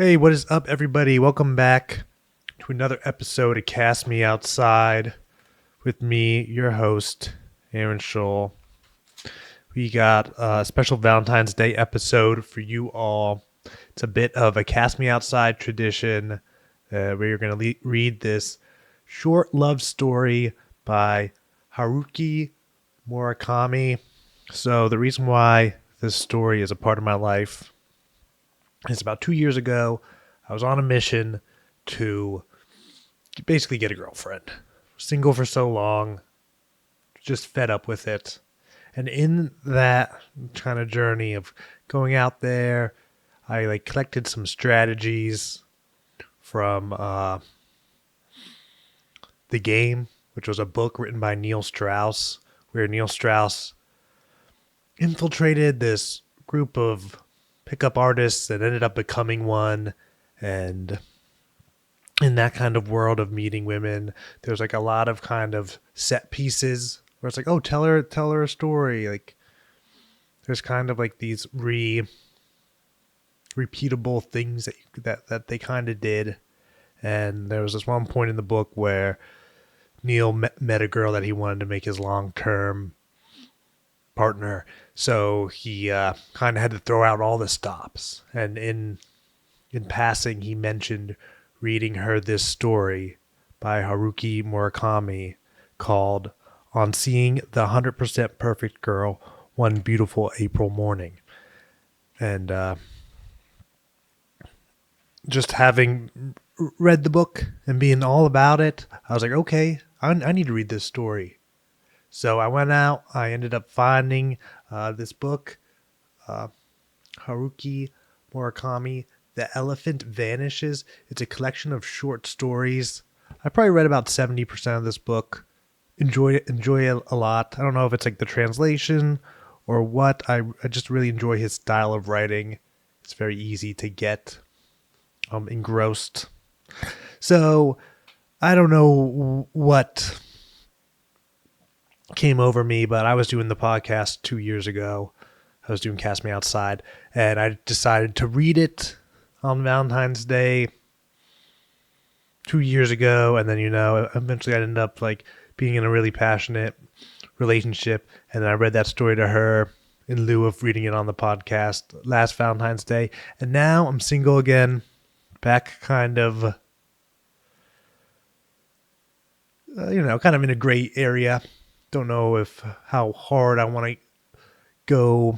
Hey, what is up, everybody? Welcome back to another episode of Cast Me Outside with me, your host, Aaron Scholl. We got a special Valentine's Day episode for you all. It's a bit of a Cast Me Outside tradition where you're going to read this short love story by Haruki Murakami. So the reason why this story is a part of my life is about 2 years ago. I was on a mission to basically get a girlfriend. Single for so long, just fed up with it. And in that kind of journey of going out there, I collected some strategies from The Game, which was a book written by Neil Strauss, where Neil Strauss infiltrated this group of pickup artists and ended up becoming one. And in that kind of world of meeting women, there's a lot of kind of set pieces where it's oh, tell her a story. There's kind of these repeatable things that they kind of did. And there was this one point in the book where Neil met a girl that he wanted to make his long-term partner. So he kind of had to throw out all the stops. And in passing, he mentioned reading her this story by Haruki Murakami called On Seeing the 100% Perfect Girl One Beautiful April Morning. And just having read the book and being all about it, I was okay, I need to read this story. So I went out, I ended up finding this book, Haruki Murakami, The Elephant Vanishes. It's a collection of short stories. I probably read about 70% of this book. Enjoy it a lot. I don't know if it's the translation or what. I just really enjoy his style of writing. It's very easy to get engrossed. So I don't know what came over me, but I was doing the podcast 2 years ago. I was doing Cast Me Outside, and I decided to read it on Valentine's Day 2 years ago. And then, eventually I ended up being in a really passionate relationship. And then I read that story to her in lieu of reading it on the podcast last Valentine's Day. And now I'm single again, back kind of, kind of in a gray area. Don't know how hard I want to go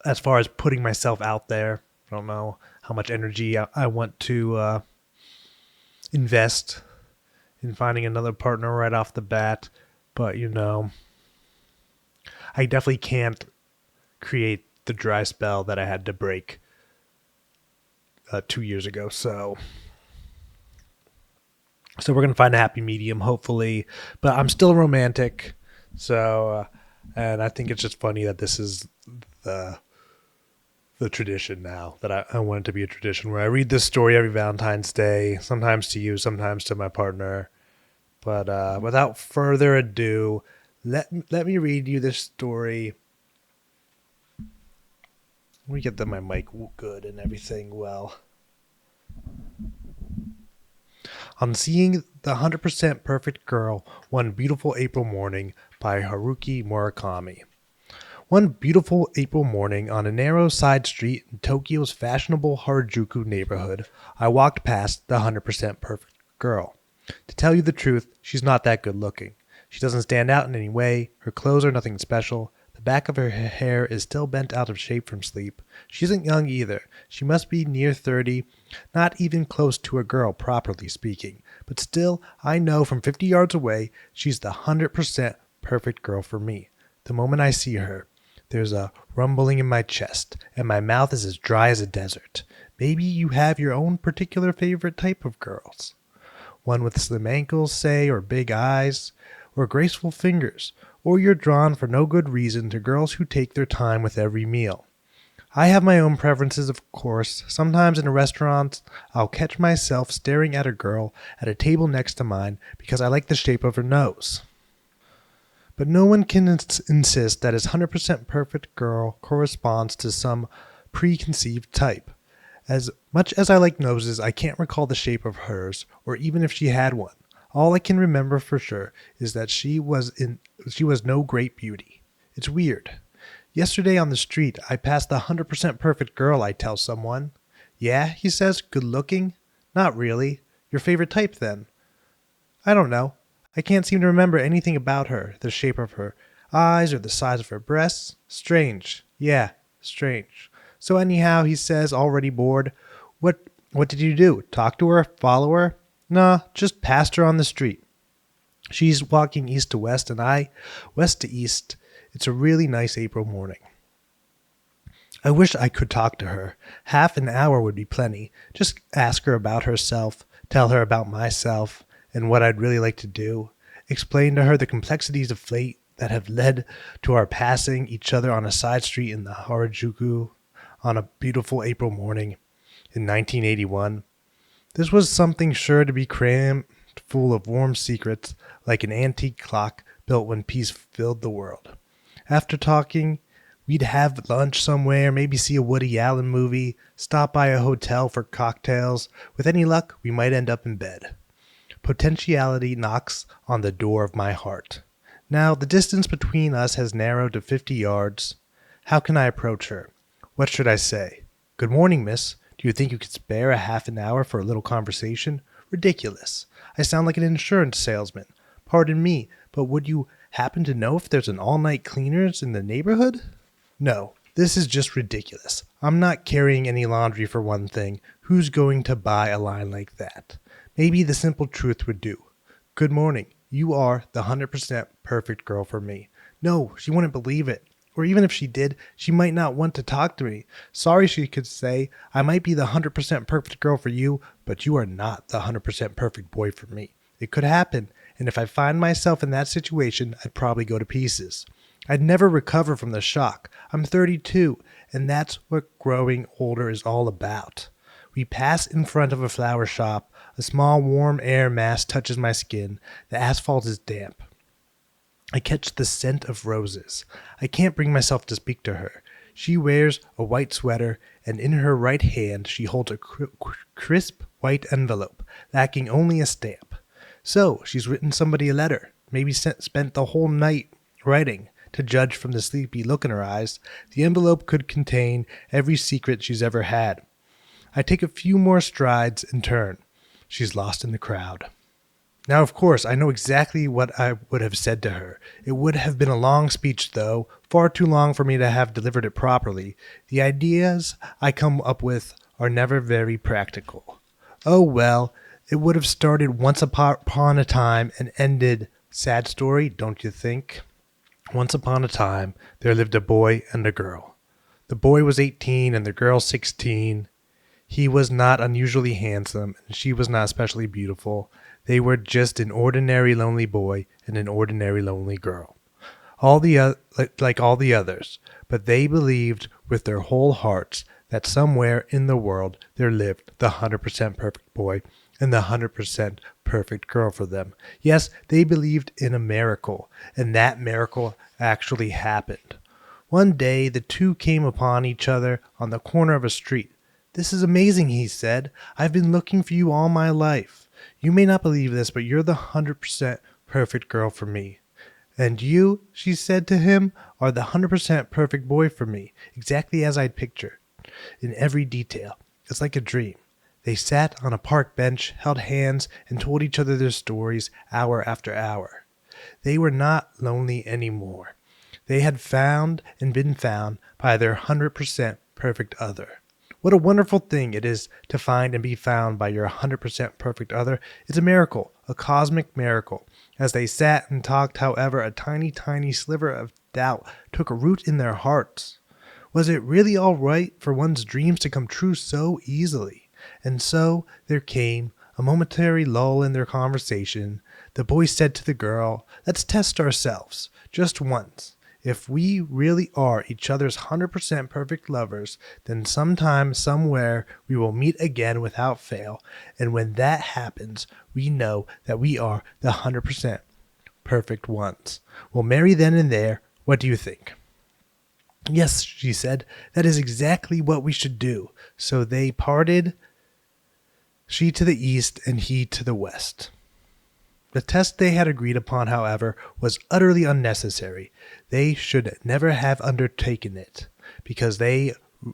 as far as putting myself out there. I don't know how much energy I want to invest in finding another partner right off the bat. But, I definitely can't create the dry spell that I had to break 2 years ago. So we're going to find a happy medium, hopefully. But I'm still romantic. So, and I think it's just funny that this is the tradition now, that I want it to be a tradition where I read this story every Valentine's Day, sometimes to you, sometimes to my partner. But without further ado, let me read you this story. Let me get my mic good and everything well. On Seeing the 100% Perfect Girl One Beautiful April Morning by Haruki Murakami. One beautiful April morning on a narrow side street in Tokyo's fashionable Harajuku neighborhood, I walked past the 100% perfect girl. To tell you the truth, she's not that good looking. She doesn't stand out in any way. Her clothes are nothing special. The back of her hair is still bent out of shape from sleep. She isn't young either. She must be near 30, not even close to a girl, properly speaking. But still, I know from 50 yards away, she's the 100% perfect girl for me. The moment I see her, there's a rumbling in my chest, and my mouth is as dry as a desert. Maybe you have your own particular favorite type of girls. One with slim ankles, say, or big eyes, or graceful fingers, or you're drawn for no good reason to girls who take their time with every meal. I have my own preferences, of course. Sometimes in a restaurant, I'll catch myself staring at a girl at a table next to mine because I like the shape of her nose. But no one can insist that his 100% perfect girl corresponds to some preconceived type. As much as I like noses, I can't recall the shape of hers, or even if she had one. All I can remember for sure is that she was no great beauty. It's weird. Yesterday on the street, I passed the 100% perfect girl, I tell someone. Yeah, he says, good looking? Not really. Your favorite type then? I don't know. I can't seem to remember anything about her, the shape of her eyes or the size of her breasts. Strange. Yeah, strange. So anyhow, he says, already bored. What did you do? Talk to her? Follow her? Nah, just passed her on the street. She's walking east to west and I west to east. It's a really nice April morning. I wish I could talk to her. Half an hour would be plenty. Just ask her about herself, tell her about myself, and what I'd really like to do. Explain to her the complexities of fate that have led to our passing each other on a side street in the Harajuku on a beautiful April morning in 1981. This was something sure to be crammed full of warm secrets, like an antique clock built when peace filled the world. After talking, we'd have lunch somewhere, maybe see a Woody Allen movie, stop by a hotel for cocktails. With any luck, we might end up in bed. Potentiality knocks on the door of my heart. Now, the distance between us has narrowed to 50 yards. How can I approach her? What should I say? Good morning, miss. Do you think you could spare a half an hour for a little conversation? Ridiculous. I sound like an insurance salesman. Pardon me, but would you happen to know if there's an all-night cleaners in the neighborhood? No, this is just ridiculous. I'm not carrying any laundry for one thing. Who's going to buy a line like that? Maybe the simple truth would do. Good morning. You are the 100% perfect girl for me. No, she wouldn't believe it. Or even if she did, she might not want to talk to me. Sorry, she could say, I might be the 100% perfect girl for you, but you are not the 100% perfect boy for me. It could happen, and if I find myself in that situation, I'd probably go to pieces. I'd never recover from the shock. I'm 32, and that's what growing older is all about. We pass in front of a flower shop. A small warm air mass touches my skin. The asphalt is damp. I catch the scent of roses. I can't bring myself to speak to her. She wears a white sweater, and in her right hand she holds a crisp white envelope, lacking only a stamp. So, she's written somebody a letter, maybe spent the whole night writing. To judge from the sleepy look in her eyes, the envelope could contain every secret she's ever had. I take a few more strides and turn. She's lost in the crowd. Now, of course, I know exactly what I would have said to her. It would have been a long speech, though, far too long for me to have delivered it properly. The ideas I come up with are never very practical. Oh, well, it would have started once upon a time and ended. Sad story, don't you think? Once upon a time, there lived a boy and a girl. The boy was 18 and the girl 16. He was not unusually handsome, and she was not especially beautiful. They were just an ordinary lonely boy and an ordinary lonely girl. Like all the others, but they believed with their whole hearts that somewhere in the world there lived the 100% perfect boy and the 100% perfect girl for them. Yes, they believed in a miracle, and that miracle actually happened. One day the two came upon each other on the corner of a street. This is amazing, he said. I've been looking for you all my life. You may not believe this, but you're the 100% perfect girl for me. And you, she said to him, are the 100% perfect boy for me, exactly as I'd pictured, in every detail. It's like a dream. They sat on a park bench, held hands, and told each other their stories hour after hour. They were not lonely anymore. They had found and been found by their 100% perfect other. What a wonderful thing it is to find and be found by your 100% perfect other. It's a miracle, a cosmic miracle. As they sat and talked, however, a tiny, tiny sliver of doubt took root in their hearts. Was it really all right for one's dreams to come true so easily? And so there came a momentary lull in their conversation. The boy said to the girl, let's test ourselves, just once. If we really are each other's 100% perfect lovers, then sometime, somewhere, we will meet again without fail. And when that happens, we know that we are the 100% perfect ones. We'll marry then and there. What do you think? Yes, she said, that is exactly what we should do. So they parted, she to the east and he to the west. The test they had agreed upon, however, was utterly unnecessary. They should never have undertaken it, because they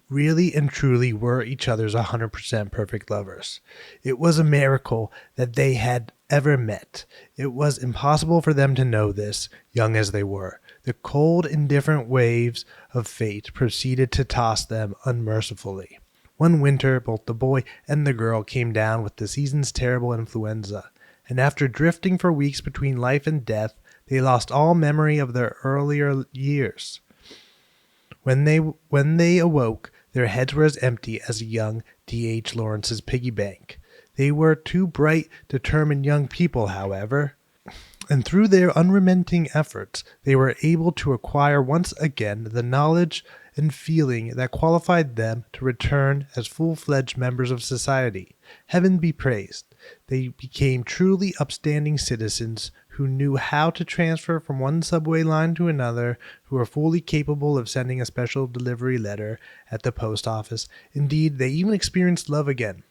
really and truly were each other's 100% perfect lovers. It was a miracle that they had ever met. It was impossible for them to know this, young as they were. The cold, indifferent waves of fate proceeded to toss them unmercifully. One winter, both the boy and the girl came down with the season's terrible influenza, and after drifting for weeks between life and death, they lost all memory of their earlier years. When they awoke, their heads were as empty as a young D.H. Lawrence's piggy bank. They were two bright, determined young people, however, and through their unremitting efforts, they were able to acquire once again the knowledge and feeling that qualified them to return as full-fledged members of society. Heaven be praised. They became truly upstanding citizens who knew how to transfer from one subway line to another, who were fully capable of sending a special delivery letter at the post office. Indeed, they even experienced love again,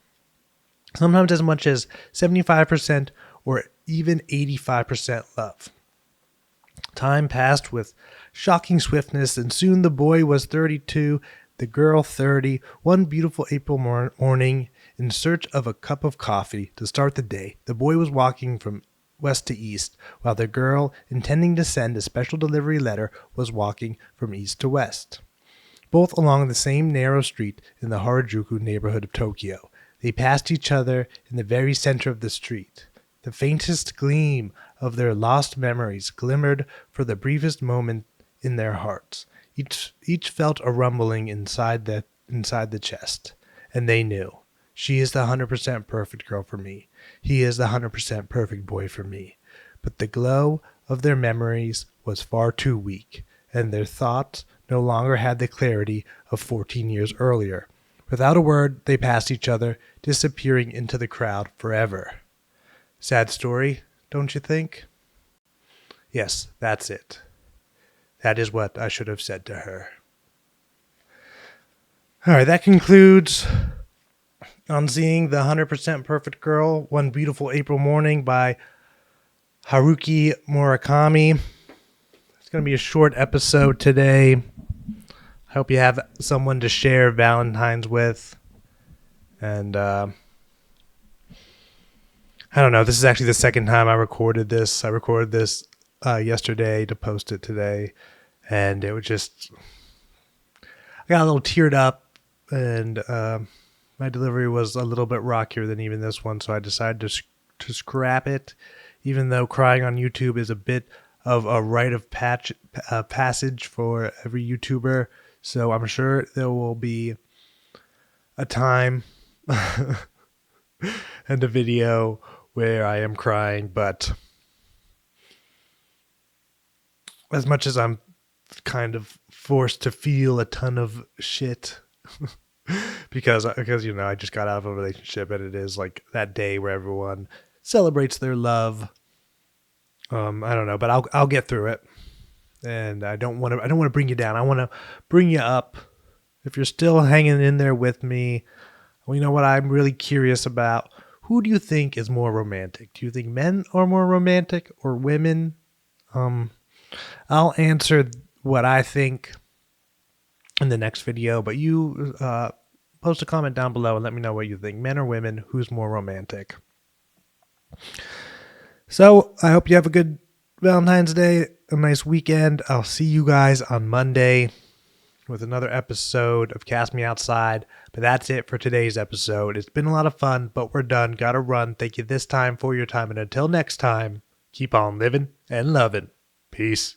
sometimes as much as 75% or even 85% love. Time passed with shocking swiftness, and soon the boy was 32, the girl 30. One beautiful April morning, in search of a cup of coffee to start the day, the boy was walking from west to east, while the girl, intending to send a special delivery letter, was walking from east to west, both along the same narrow street in the Harajuku neighborhood of Tokyo. They passed each other in the very center of the street. The faintest gleam of their lost memories glimmered for the briefest moment in their hearts. Each felt a rumbling inside the chest, and they knew. She is the 100% perfect girl for me. He is the 100% perfect boy for me. But the glow of their memories was far too weak, and their thoughts no longer had the clarity of 14 years earlier. Without a word, they passed each other, disappearing into the crowd forever. Sad story, don't you think? Yes, that's it. That is what I should have said to her. All right, that concludes On Seeing the 100% Perfect Girl, One Beautiful April Morning by Haruki Murakami. It's going to be a short episode today. I hope you have someone to share Valentine's with. And I don't know. This is actually the second time I recorded this. I recorded this yesterday to post it today. And it was just... I got a little teared up. And my delivery was a little bit rockier than even this one. So I decided to scrap it. Even though crying on YouTube is a bit of a rite of passage for every YouTuber. So I'm sure there will be a time and a video where I am crying, but as much as I'm kind of forced to feel a ton of shit because you know I just got out of a relationship, and it is like that day where everyone celebrates their love. I don't know, but I'll get through it, and I don't want to bring you down. I want to bring you up. If you're still hanging in there with me, well, you know what I'm really curious about. Who do you think is more romantic? Do you think men are more romantic or women? I'll answer what I think in the next video, but you post a comment down below and let me know what you think. Men or women, who's more romantic? So I hope you have a good Valentine's Day, a nice weekend. I'll see you guys on Monday with another episode of Cast Me Outside. But that's it for today's episode. It's been a lot of fun, but we're done. Gotta run. Thank you this time for your time. And until next time, keep on living and loving. Peace.